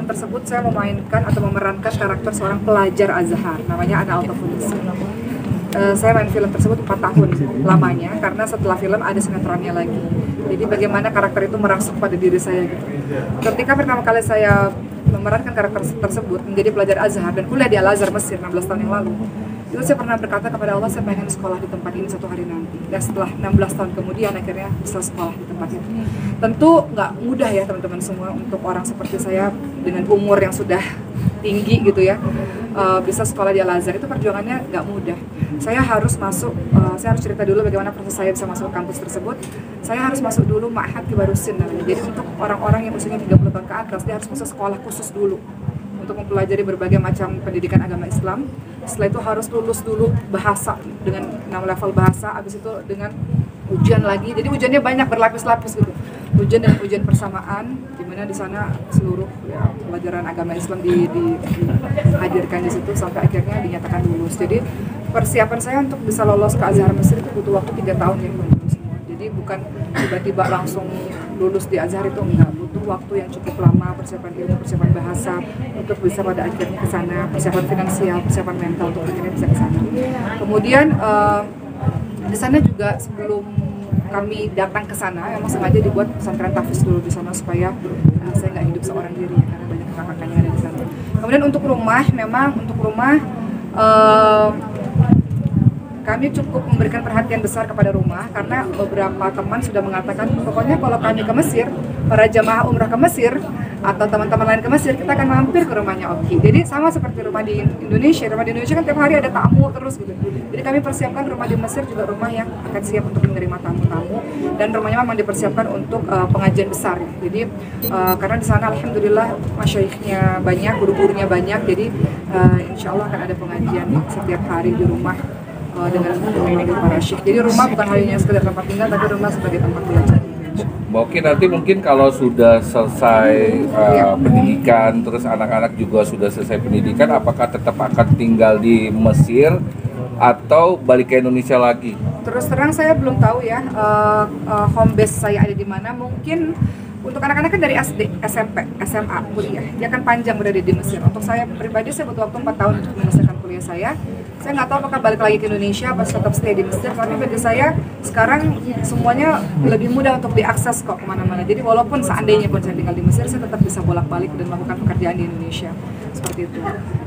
tersebut saya memainkan atau memerankan karakter seorang pelajar Azhar, namanya Ana Altafulis. Saya main film tersebut 4 tahun lamanya, karena setelah film ada sinetronnya lagi. Jadi bagaimana karakter itu merasuk pada diri saya gitu. Ketika pertama kali saya memerankan karakter tersebut menjadi pelajar Azhar dan kuliah di Al-Azhar Mesir 16 tahun yang lalu, itu saya pernah berkata kepada Allah, saya pengen sekolah di tempat ini satu hari nanti. Dan setelah 16 tahun kemudian akhirnya bisa sekolah di tempat itu. Tentu nggak mudah ya teman-teman semua untuk orang seperti saya dengan umur yang sudah tinggi gitu ya, bisa sekolah di Al-Azhar. Itu perjuangannya nggak mudah. Saya harus masuk, saya harus cerita dulu bagaimana proses saya bisa masuk kampus tersebut. Saya harus masuk dulu Ma'had Kibarusin namanya. Jadi untuk orang-orang yang usianya 30 tahun ke atas, dia harus masuk sekolah khusus dulu untuk mempelajari berbagai macam pendidikan agama Islam. Setelah itu harus lulus dulu bahasa dengan 6 level bahasa, habis itu dengan ujian lagi. Jadi ujiannya banyak, berlapis-lapis gitu. Ujian dan ujian persamaan, di mana di sana seluruh ya, pelajaran agama Islam dihadirkan di situ sampai akhirnya dinyatakan lulus. Jadi persiapan saya untuk bisa lolos ke Azhar Mesir itu butuh waktu 3 tahun ya teman-teman semua. Jadi bukan tiba-tiba langsung lulus di Azhar, itu enggak, butuh waktu yang cukup lama, persiapan ilmu, persiapan bahasa untuk bisa pada akhirnya ke sana, persiapan finansial, persiapan mental untuk akhirnya bisa ke sana. Kemudian di sana juga sebelum kami datang ke sana, memang sengaja dibuat pesantren tahfiz dulu di sana supaya saya nggak hidup seorang diri karena banyak kakak-kakaknya ada di sana. Kemudian untuk rumah, memang untuk rumah kami cukup memberikan perhatian besar kepada rumah karena beberapa teman sudah mengatakan pokoknya kalau kami ke Mesir, para jamaah umrah ke Mesir atau teman-teman lain ke Mesir, kita akan mampir ke rumahnya Oki. Jadi sama seperti rumah di Indonesia. Rumah di Indonesia kan tiap hari ada tamu terus gitu. Jadi kami persiapkan rumah di Mesir juga rumah yang akan siap untuk menerima tamu-tamu, dan rumahnya memang dipersiapkan untuk pengajian besar. Jadi karena di sana alhamdulillah masyaikhnya banyak, guru-gurunya banyak. Jadi insya Allah akan ada pengajian setiap hari di rumah dengan para syekh. Jadi rumah bukan hanya sekedar tempat tinggal, tapi rumah sebagai tempat belajar. Mbak Oki, nanti mungkin kalau sudah selesai pendidikan, terus anak-anak juga sudah selesai pendidikan, apakah tetap akan tinggal di Mesir atau balik ke Indonesia lagi? Terus terang saya belum tahu ya home base saya ada di mana. Mungkin untuk anak-anak kan dari SD, SMP, SMA, kuliah, dia kan panjang berada di Mesir. Untuk saya pribadi, saya butuh waktu 4 tahun untuk menyelesaikan kuliah saya. Saya nggak tahu apakah balik lagi ke Indonesia atau tetap stay di Mesir, tapi bagi saya sekarang semuanya lebih mudah untuk diakses kok kemana-mana. Jadi walaupun seandainya pun saya tinggal di Mesir, saya tetap bisa bolak-balik dan melakukan pekerjaan di Indonesia, seperti itu.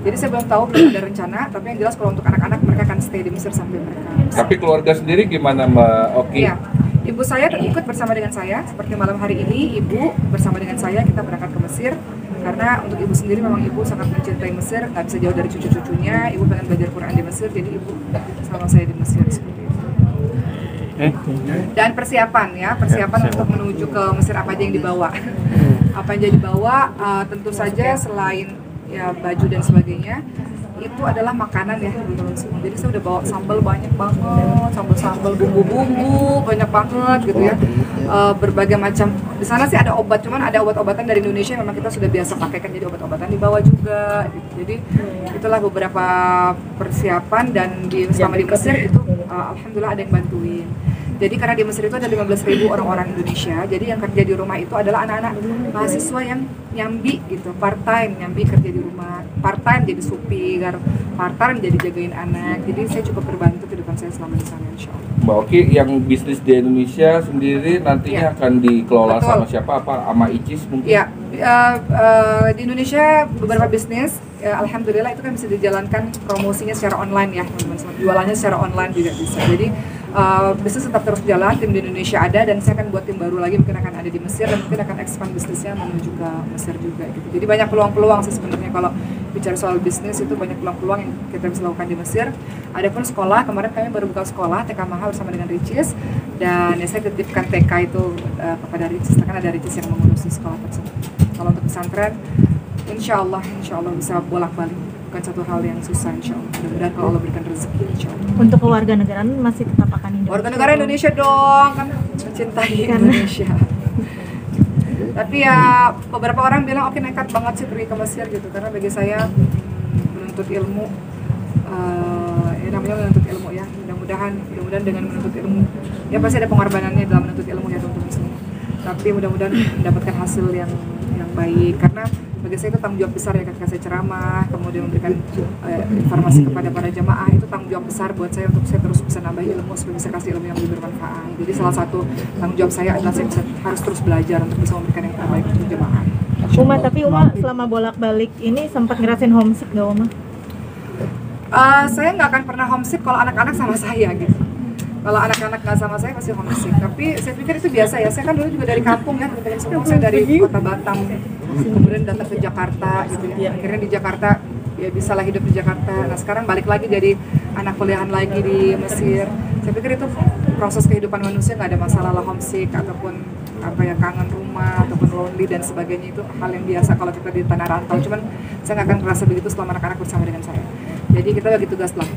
Jadi saya belum tahu, belum ada rencana, tapi yang jelas kalau untuk anak-anak mereka akan stay di Mesir sampai mereka. Tapi keluarga sendiri gimana Mbak Oki? Iya. Ibu saya ikut bersama dengan saya, seperti malam hari ini ibu bersama dengan saya kita berangkat ke Mesir. Karena untuk ibu sendiri memang ibu sangat mencintai Mesir, nggak bisa jauh dari cucu-cucunya. Ibu pengen belajar Quran di Mesir, jadi ibu sama saya di Mesir seperti itu. Dan persiapan untuk menuju ke Mesir, apa aja yang dibawa? Apa aja dibawa? Tentu saja selain ya baju dan sebagainya, itu adalah makanan ya teman-teman semua. Jadi saya udah bawa sambal banyak banget, sambal bumbu-bumbu banyak banget gitu ya. Berbagai macam. Di sana sih ada obat, cuman ada obat-obatan dari Indonesia memang kita sudah biasa pakai kan, jadi obat-obatan dibawa juga gitu. Jadi itulah beberapa persiapan, dan selama di Mesir itu alhamdulillah ada yang bantuin. Jadi karena di Mesir itu ada 15.000 orang-orang Indonesia, jadi yang kerja di rumah itu adalah anak-anak mahasiswa yang nyambi gitu, part-time nyambi kerja di rumah, part-time jadi supir, part-time jadi jagain anak. Jadi saya cukup terbantu kehidupan saya selama di sana insya Allah. Mbak Oki, yang bisnis di Indonesia sendiri nantinya akan dikelola sama siapa? Apa sama Icis mungkin? Ya, di Indonesia beberapa bisnis, alhamdulillah itu kan bisa dijalankan promosinya secara online ya teman-teman, jualannya secara online juga bisa. Jadi bisnis tetap terus jalan, tim di Indonesia ada, dan saya akan buat tim baru lagi, mungkin akan ada di Mesir, dan mungkin akan expand bisnisnya menuju ke Mesir juga gitu. Jadi banyak peluang-peluang sih sebenarnya kalau bicara soal bisnis, itu banyak peluang-peluang yang kita bisa lakukan di Mesir. Adapun sekolah, kemarin kami baru buka sekolah TK Mahal bersama dengan Ricis, dan ya saya titipkan TK itu kepada Ricis, karena ada Ricis yang mengurusi sekolah tersebut. Kalau untuk pesantren, insya Allah bisa bolak-balik, bukan satu hal yang susah insya Allah. Mudah-mudahan kalau Allah berikan rezeki insya Allah. Untuk kewarganegaraan masih tetap akan Indonesia? Warga negara Indonesia dong, kan mencintai Indonesia. Tapi ya beberapa orang bilang oke nekat banget sih pergi ke Mesir gitu, karena bagi saya menuntut ilmu, ya namanya menuntut ilmu ya, mudah-mudahan dengan menuntut ilmu ya pasti ada pengorbanannya dalam menuntut ilmu ya teman-teman semua. Tapi mudah-mudahan mendapatkan hasil yang baik, karena bagi saya itu tanggung jawab besar ya ketika saya ceramah, kemudian memberikan informasi kepada para jamaah, itu tanggung jawab besar buat saya untuk saya terus bisa nambah ilmu supaya bisa kasih ilmu yang lebih bermanfaat. Jadi salah satu tanggung jawab saya adalah saya harus terus belajar untuk bisa memberikan yang terbaik untuk jamaah. Tapi Uma selama bolak-balik ini sempat ngerasain homesick gak Uma? Saya nggak akan pernah homesick kalau anak-anak sama saya gitu. Kalau anak-anak nggak sama saya pasti homesick. Tapi saya pikir itu biasa ya. Saya kan dulu juga dari kampung ya, teman-teman semua. Saya dari kota Batam, kemudian datang ke Jakarta gitu ya. Akhirnya di Jakarta ya bisalah hidup di Jakarta. Nah sekarang balik lagi jadi anak kuliahan lagi di Mesir. Saya pikir itu proses kehidupan manusia, nggak ada masalah lah homesick ataupun apa ya, kangen rumah ataupun lonely dan sebagainya, itu hal yang biasa kalau kita di tanah rantau. Cuman saya nggak akan merasa begitu selama anak-anak bersama dengan saya. Jadi kita bagi tugas lah.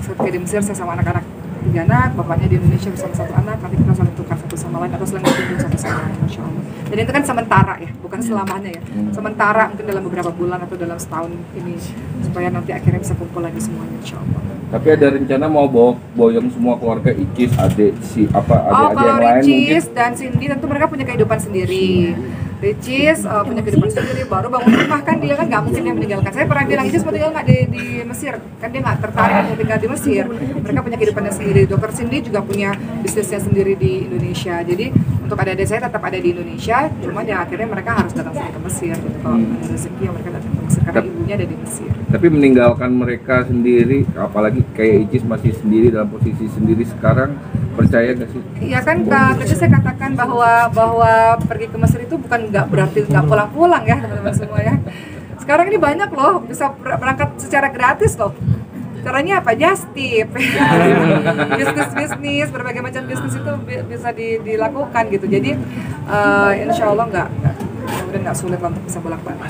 Ketika di Mesir saya sama anak-anak 3 anak, bapaknya di Indonesia bersama 1 anak, nanti kita saling tukar satu sama lain atau saling berkunjung satu sama lain, Masya Allah. Jadi itu kan sementara ya, bukan selamanya ya. Sementara mungkin dalam beberapa bulan atau dalam setahun ini, supaya nanti akhirnya bisa kumpul lagi semuanya, Insya Allah. Tapi ada rencana mau boyong semua keluarga Icis, adik kalau yang lain Ricis mungkin? dan Cindy tentu mereka punya kehidupan sendiri. Ricis punya kehidupan sendiri, baru bangun rumah kan dia kan nggak mungkin dia meninggalkan. Saya pernah bilang Ricis mau tinggal nggak di Mesir, kan dia nggak tertarik untuk tinggal di Mesir. Mereka punya kehidupannya sendiri. Dokter Cindy juga punya bisnisnya sendiri di Indonesia. Jadi untuk adik-adik saya tetap ada di Indonesia, cuma ya akhirnya mereka harus datang ke Mesir. Gitu. Kalau ada rezeki ya mereka datang ke Mesir karena ibunya ada di Mesir. Tapi meninggalkan mereka sendiri, apalagi kayak Icis masih sendiri dalam posisi sendiri sekarang, percaya nggak sih? Iya kan, tadi saya katakan bahwa pergi ke Mesir itu bukan nggak berarti nggak pulang-pulang ya teman-teman semua ya. Sekarang ini banyak loh bisa berangkat secara gratis loh. Caranya apa? Just tip. Bisnis, berbagai macam bisnis itu bisa dilakukan gitu. Jadi insya Allah udah nggak sulit lah untuk bisa bolak-balik.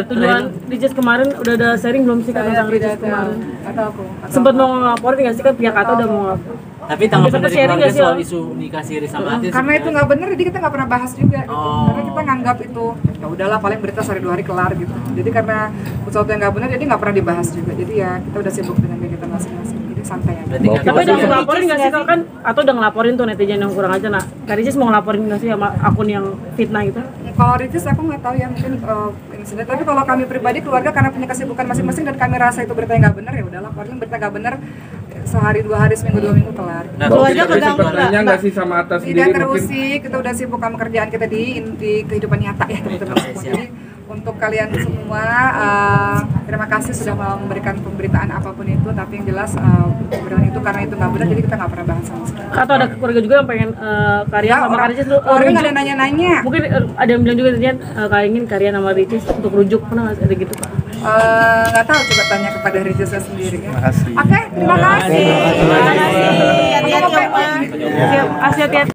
Tujuan Ricis kemarin udah ada sharing belum sih tentang Ricis kemarin? Atau aku? Sempat mau ngelaporin nggak sih kan pihak Kata udah mau ngelaporin? Tapi tanggapan dari sharing keluarga nggak sih, soal Om? isu nikah Siri sama Atis? Karena itu nggak benar, jadi kita nggak pernah bahas juga gitu. Karena kita nganggap itu ya udahlah paling berita sehari 2 hari kelar gitu. Jadi karena sesuatu yang nggak benar jadi nggak pernah dibahas juga. Jadi ya kita udah sibuk dengan kita masing-masing. Jadi santai aja. Tapi udah ngelaporin nggak sih kalau kan? Atau udah ngelaporin tuh netizen yang kurang aja? Nah, Kak Ricis mau ngelaporin nggak sih sama akun yang fitnah gitu? Kalau Ricis aku nggak tahu ya, mungkin insiden. Tapi kalau kami pribadi keluarga karena punya kesibukan masing-masing dan kami rasa itu berita yang nggak benar ya udahlah. Paling berita nggak benar sehari 2 hari, seminggu 2 minggu kelar. Nah, Keluarga keganggu nggak sih sama Atas Tidak sendiri mungkin? terusik, kita udah sibuk sama kerjaan kita di kehidupan nyata ya teman-teman semua. Jadi untuk kalian semua terima kasih sudah mau memberikan pemberitaan apapun itu, tapi yang jelas pemberitaan itu karena itu nggak benar jadi kita nggak pernah bahas sama sekali. Atau ada keluarga juga yang pengen karya sama Kak Ricis Orang nggak ada nanya-nanya. mungkin ada yang bilang juga tadinya kayak ingin karya sama Ricis untuk rujuk, pernah nggak ada gitu Pak? Nggak tahu, coba tanya kepada Ricisnya sendiri ya. Oke, terima kasih. Hati-hati, Oma. Hati-hati.